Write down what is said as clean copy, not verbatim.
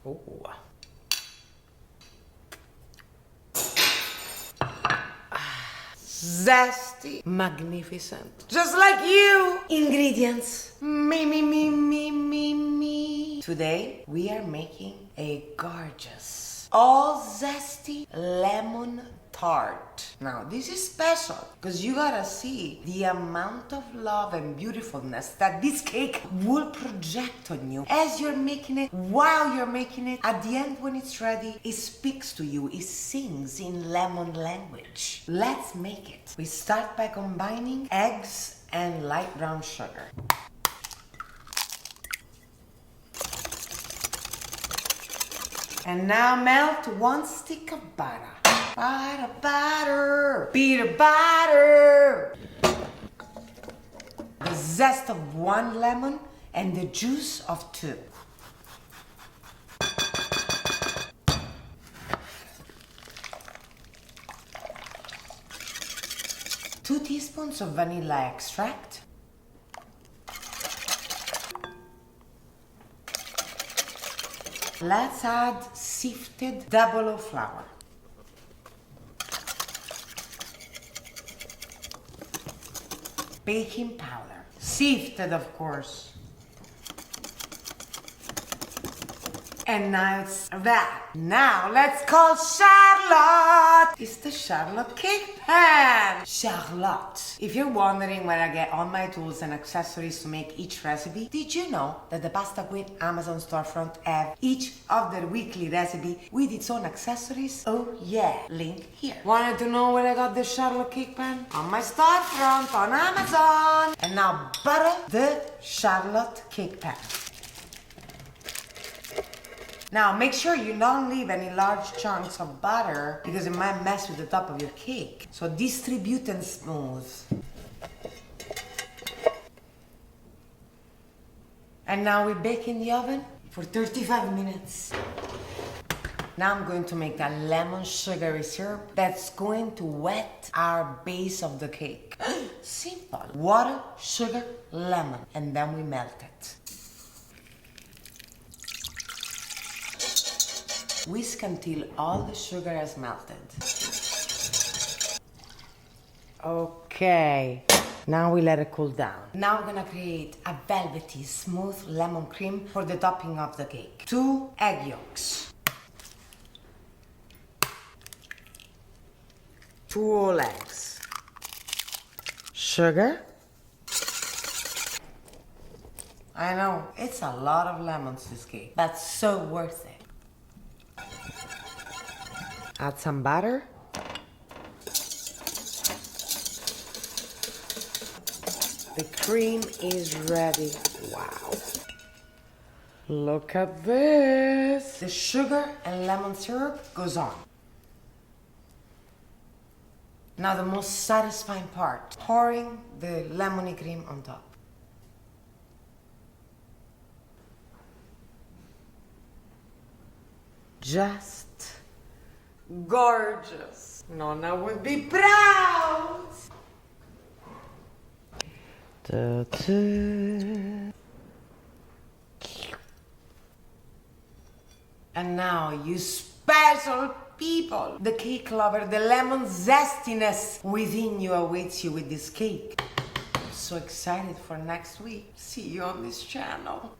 Oh. Zesty, magnificent, just like you. Ingredients, me. Today we are making a gorgeous, all zesty lemon tart. Now this is special because you gotta see the amount of love and beautifulness that this cake will project on you as you're making it, while you're making it. At the end, when it's ready, it speaks to you, it sings in lemon language. Let's make it. We start by combining eggs and light brown sugar. And now melt 1 stick of butter. Butter. The zest of 1 lemon and the juice of 2. Two teaspoons of vanilla extract. Let's add sifted double O flour. Baking powder. Sifted, of course. And now it's that. Now let's call Charlotte. It's the Charlotte cake pan. Charlotte. If you're wondering where I get all my tools and accessories to make each recipe, did you know that the Pasta Queen Amazon storefront have each of their weekly recipe with its own accessories? Oh yeah, link here. Wanted to know where I got the Charlotte cake pan? On my storefront on Amazon. And now butter the Charlotte cake pan. Now make sure you don't leave any large chunks of butter because it might mess with the top of your cake. So distribute and smooth. And now we bake in the oven for 35 minutes. Now I'm going to make a lemon sugary syrup that's going to wet our base of the cake. Simple. Water, sugar, lemon, and then we melt it. Whisk until all the sugar has melted. Okay, now we let it cool down. Now we're gonna create a velvety, smooth lemon cream for the topping of the cake. 2 egg yolks. 2 whole eggs. Sugar. I know, it's a lot of lemons, this cake, but so worth it. Add some butter. The cream is ready. Wow. Look at this. The sugar and lemon syrup goes on. Now the most satisfying part, pouring the lemony cream on top. Just gorgeous. Nonna would be proud. And now, you special people, the cake lover, the lemon zestiness within you awaits you with this cake. So excited for next week. See you on this channel.